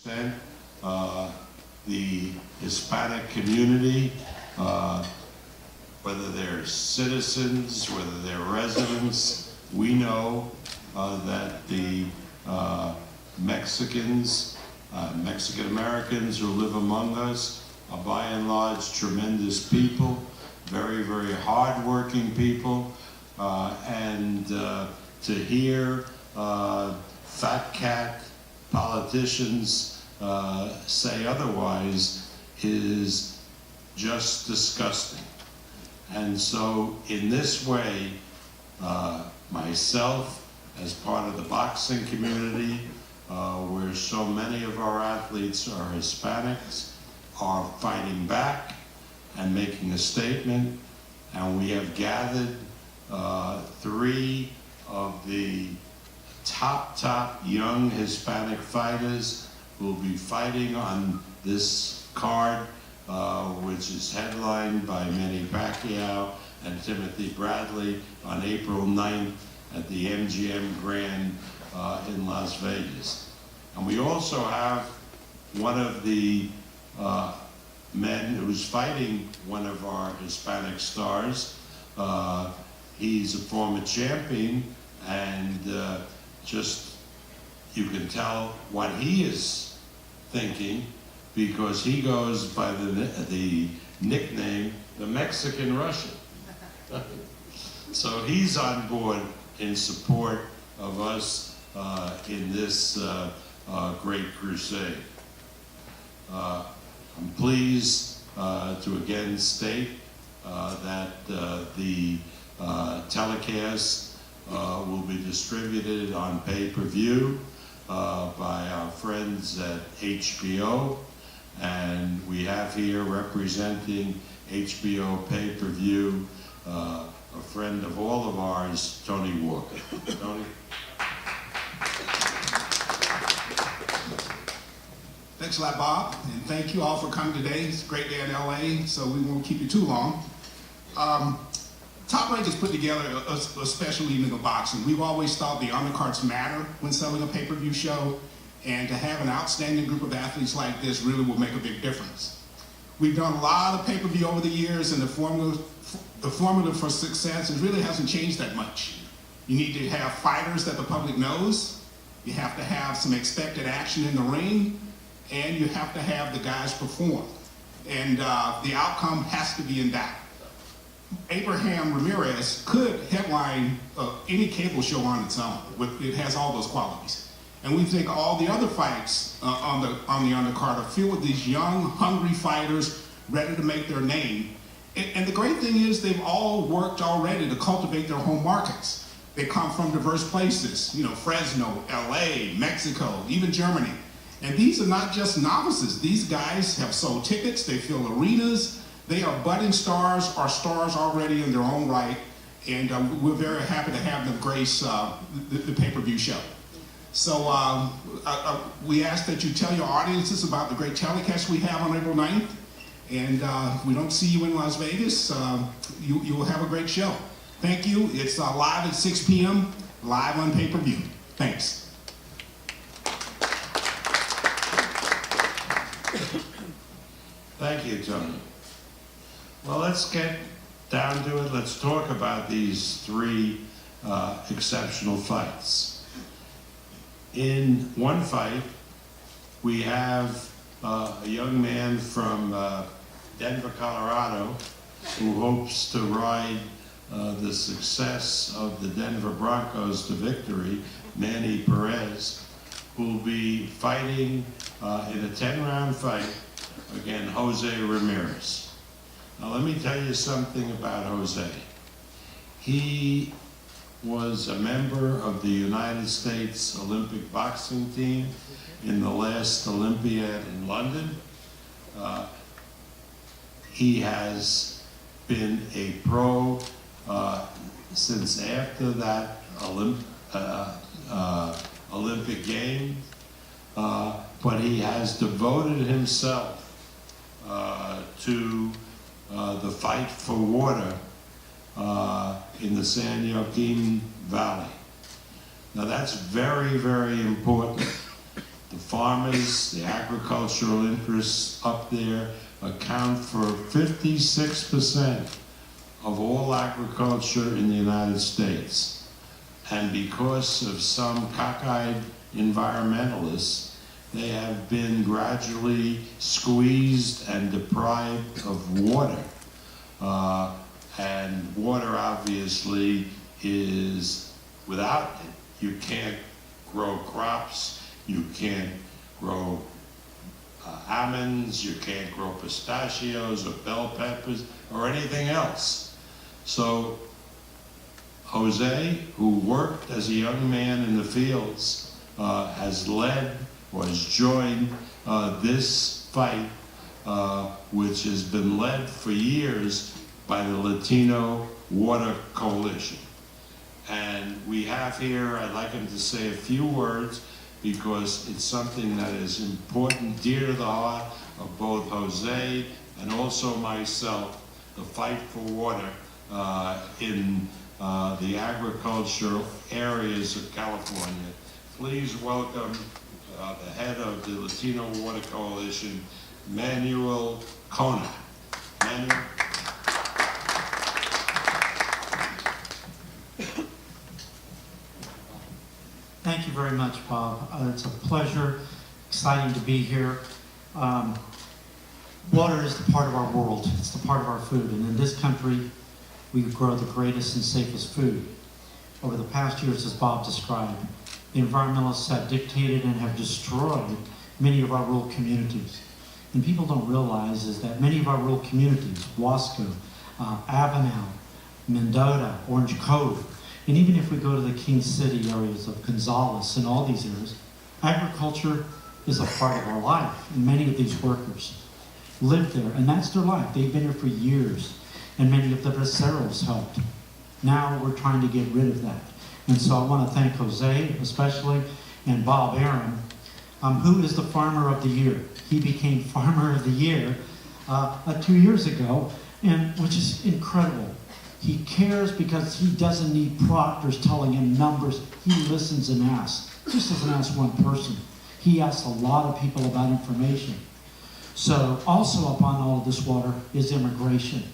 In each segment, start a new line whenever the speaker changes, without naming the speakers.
The Hispanic community, whether they're citizens, whether they're residents, we know that the Mexicans, Mexican Americans who live among us are by and large tremendous people, very, very hard-working people, and to hear fat cat politicians say otherwise is just disgusting. And so in this way, myself, as part of the boxing community, where so many of our athletes are Hispanics, are fighting back and making a statement, and we have gathered 3 of the top young Hispanic fighters who will be fighting on this card, which is headlined by Manny Pacquiao and Timothy Bradley on April 9th at the MGM Grand in Las Vegas. And we also have one of the men who's fighting one of our Hispanic stars. He's a former champion, and just you can tell what he is thinking, because he goes by the nickname the Mexican Russian. So he's on board in support of us in this great crusade. I'm pleased to again state that the telecast will be distributed on pay-per-view by our friends at HBO, and we have here representing HBO pay-per-view a friend of all of ours, Tony Walker. Tony?
Thanks a lot, Bob, and thank you all for coming today. It's a great day in LA, so we won't keep you too long. Top Rank has put together a special evening of boxing. We've always thought the undercards matter when selling a pay-per-view show, and to have an outstanding group of athletes like this really will make a big difference. We've done a lot of pay-per-view over the years, and the formula for success really hasn't changed that much. You need to have fighters that the public knows, you have to have some expected action in the ring, and you have to have the guys perform. And the outcome has to be in doubt. Abraham Ramirez could headline any cable show on its own. It has all those qualities. And we think all the other fights on the undercard are filled with these young, hungry fighters ready to make their name. And the great thing is they've all worked already to cultivate their home markets. They come from diverse places, you know, Fresno, LA, Mexico, even Germany. And these are not just novices. These guys have sold tickets, they fill arenas, they are budding stars or stars already in their own right, and we're very happy to have them grace the pay-per-view show. So we ask that you tell your audiences about the great telecast we have on April 9th, and we don't see you in Las Vegas, you will have a great show. Thank you. It's live at 6 p.m., live on pay-per-view. Thanks.
Thank you, Tony. Well, let's get down to it. Let's talk about these 3 exceptional fights. In one fight, we have a young man from Denver, Colorado, who hopes to ride the success of the Denver Broncos to victory, Manny Perez, who will be fighting in a 10-round fight against Jose Ramirez. Now let me tell you something about Jose. He was a member of the United States Olympic boxing team in the last Olympiad in London. He has been a pro since after that Olympic Games, but he has devoted himself to the fight for water in the San Joaquin Valley. Now that's very, very important The farmers, the agricultural interests up there account for 56% of all agriculture in the United States. And because of some cockeyed environmentalists, they have been gradually squeezed and deprived of water. And water obviously is, without it, you can't grow crops, you can't grow almonds, you can't grow pistachios or bell peppers or anything else. So Jose, who worked as a young man in the fields, has led or has joined this fight, which has been led for years by the Latino Water Coalition. And we have here, I'd like him to say a few words because it's something that is important, dear to the heart of both Jose and also myself, the fight for water in the agricultural areas of California. Please welcome the head of the Latino Water Coalition, Manuel Kona. Manuel.
Thank you very much, Bob. It's a pleasure, exciting to be here. Water is the part of our world. It's the part of our food. And in this country, we grow the greatest and safest food. Over the past years, as Bob described, the environmentalists have dictated and have destroyed many of our rural communities. And people don't realize is that many of our rural communities, Wasco, Avenel, Mendota, Orange Cove, and even if we go to the King City areas of Gonzales and all these areas, agriculture is a part of our life. And many of these workers live there, and that's their life. They've been here for years, and many of the braceros helped. Now we're trying to get rid of that. And so I want to thank Jose, especially, and Bob Aaron, who is the Farmer of the Year. He became Farmer of the Year 2 years ago, and which is incredible. He cares because he doesn't need proctors telling him numbers. He listens and asks. Just doesn't ask one person. He asks a lot of people about information. So also upon all of this water is immigration.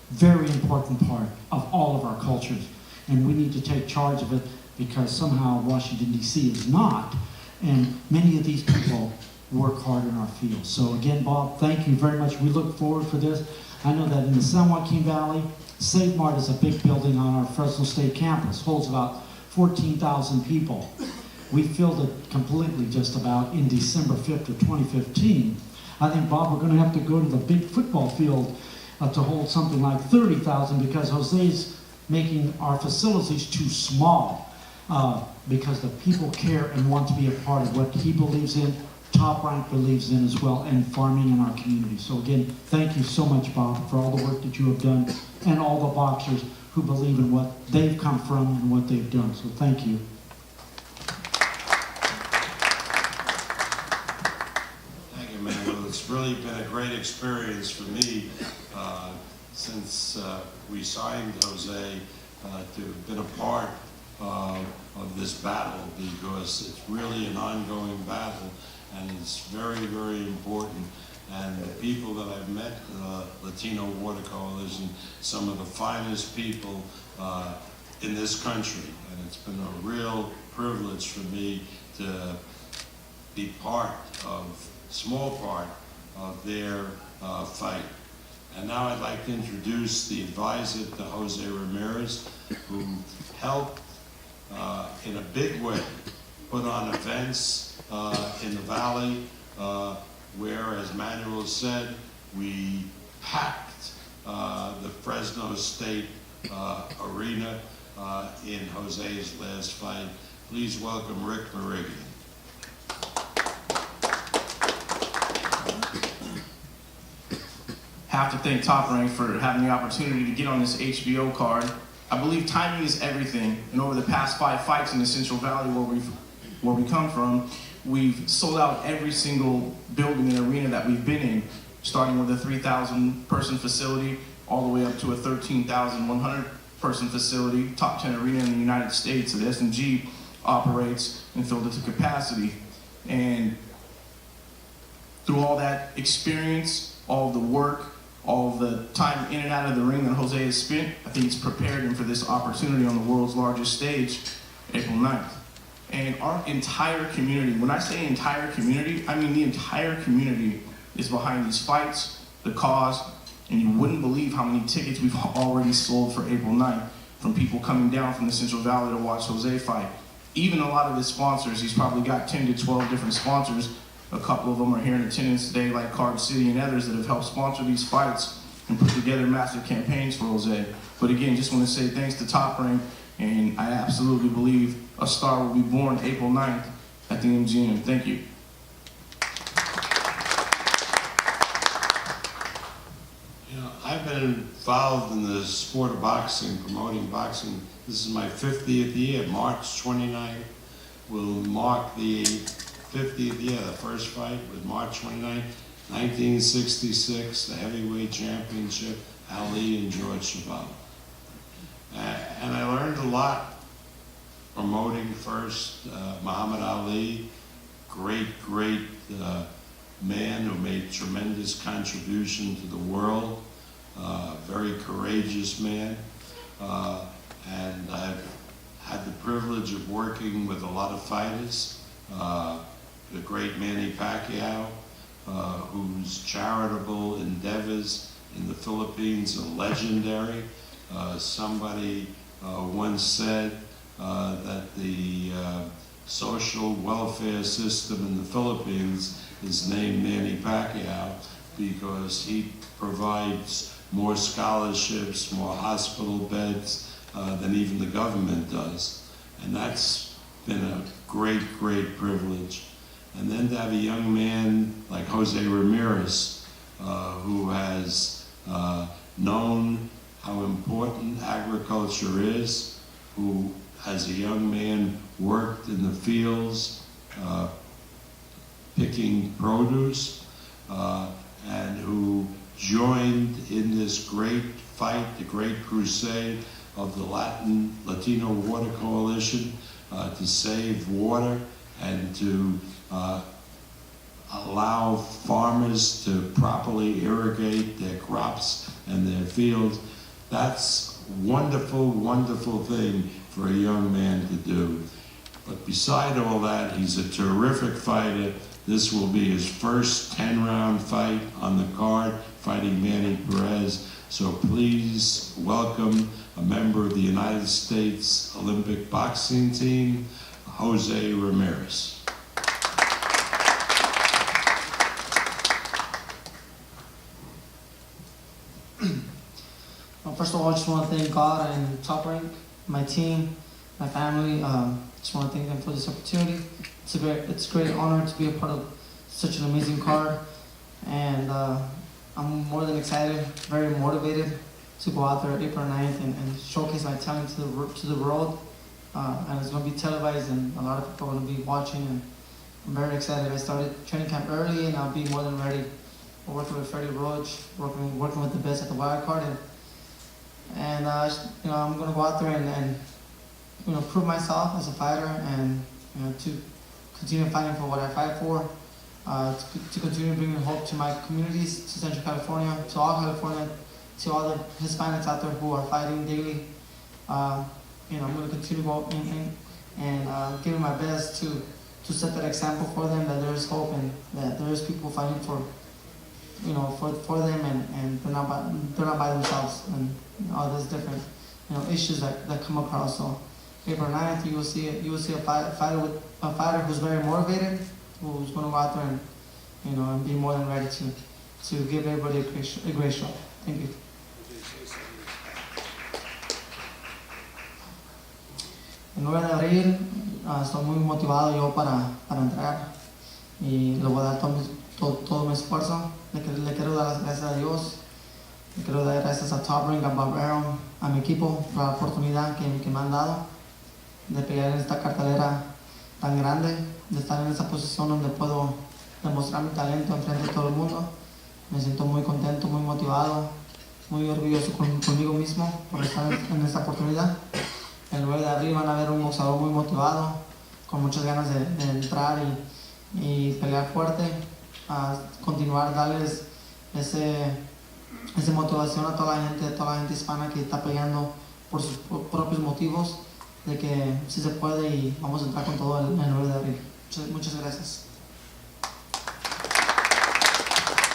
Very important part of all of our cultures. And we need to take charge of it because somehow Washington, D.C. is not. And many of these people work hard in our fields. So again, Bob, thank you very much. We look forward for this. I know that in the San Joaquin Valley, Save Mart is a big building on our Fresno State campus, holds about 14,000 people. We filled it completely just about in December 5th of 2015. I think, Bob, we're going to have to go to the big football field to hold something like 30,000 because Jose's making our facilities too small because the people care and want to be a part of what he believes in, Top Rank believes in as well, and farming in our community. So again, thank you so much, Bob, for all the work that you have done and all the boxers who believe in what they've come from and what they've done. So thank you.
Thank you, Manuel. It's really been a great experience for me since we signed Jose to have been a part of this battle because it's really an ongoing battle and it's very, very important. And the people that I've met, Latino Water Coalition, some of the finest people in this country. And it's been a real privilege for me to be small part of their fight. And now I'd like to introduce the advisor to Jose Ramirez, who helped in a big way put on events in the valley where, as Manuel said, we packed the Fresno State arena in Jose's last fight. Please welcome Rick Meridian.
Have to thank Top Rank for having the opportunity to get on this HBO card. I believe timing is everything, and over the past 5 fights in the Central Valley where we come from, we've sold out every single building and arena that we've been in, starting with a 3,000 person facility all the way up to a 13,100 person facility, top 10 arena in the United States that S&G operates and filled it to capacity. And through all that experience, all the work, all the time in and out of the ring that Jose has spent, I think it's prepared him for this opportunity on the world's largest stage, April 9th. And our entire community, when I say entire community, I mean the entire community is behind these fights, the cause, and you wouldn't believe how many tickets we've already sold for April 9th from people coming down from the Central Valley to watch Jose fight. Even a lot of his sponsors, he's probably got 10 to 12 different sponsors. A couple of them are here in attendance today, like Card City and others that have helped sponsor these fights and put together massive campaigns for Jose. But again, just want to say thanks to Top Rank, and I absolutely believe a star will be born April 9th at the MGM. Thank you.
You know, I've been involved in the sport of boxing, promoting boxing. This is my 50th year. March 29th will mark the 50th year. The first fight was March 29th, 1966, the heavyweight championship, Ali and George Chuvalo. And I learned a lot promoting first Muhammad Ali, great man who made tremendous contribution to the world, very courageous man, and I've had the privilege of working with a lot of fighters, the great Manny Pacquiao, whose charitable endeavors in the Philippines are legendary. Somebody once said that the social welfare system in the Philippines is named Manny Pacquiao because he provides more scholarships, more hospital beds than even the government does. And that's been a great privilege. And then to have a young man like Jose Ramirez, who has known how important agriculture is, who as a young man worked in the fields picking produce, and who joined in this great fight, the great crusade of the Latino Water Coalition to save water and to allow farmers to properly irrigate their crops and their fields. That's wonderful thing for a young man to do. But beside all that, he's a terrific fighter. This will be his first 10-round fight on the card, fighting Manny Perez. So please welcome a member of the United States Olympic boxing team, Jose Ramirez.
Well, first of all, I just want to thank God and Top Rank, my team, my family. Just want to thank them for this opportunity. It's a great honor to be a part of such an amazing card, and I'm more than excited, very motivated to go out there April 9th and showcase my talent to the world. And it's going to be televised, and a lot of people are going to be watching, and I'm very excited. I started training camp early, and I'll be more than ready. We're working with Freddie Roach, working with the best at the wild card, and I'm going to go out there and prove myself as a fighter, and to continue fighting for what I fight for, to continue bringing hope to my communities, to Central California, to all California, to all the Hispanics out there who are fighting daily. I'm going to continue to go in and give my best to set that example for them, that there is hope and that there is people fighting for them, and they're not by themselves, and all those different issues that come across. So April 9th, you will see a fighter who's very motivated, who's going to go out there and be more than ready to give everybody a great shot. Thank you. El 9 de abril estoy muy motivado yo para entrar y le voy a dar todo mi esfuerzo. Le quiero dar las gracias a Dios, le quiero dar gracias a Top Rank, a Bob Arrow, a mi equipo por la oportunidad que me han dado de pelear en esta cartelera tan grande, de estar en esa posición donde puedo demostrar mi talento enfrente de todo el mundo. Me siento muy contento, muy motivado, muy orgulloso conmigo mismo por estar en esta oportunidad. El 9 de abril van a ver un boxeador muy motivado, con muchas ganas de entrar y pelear fuerte. continuar darles esa motivación a toda la gente hispana que está peleando por sus propios motivos, de que sí se puede y vamos a entrar con todo en el 9 de abril.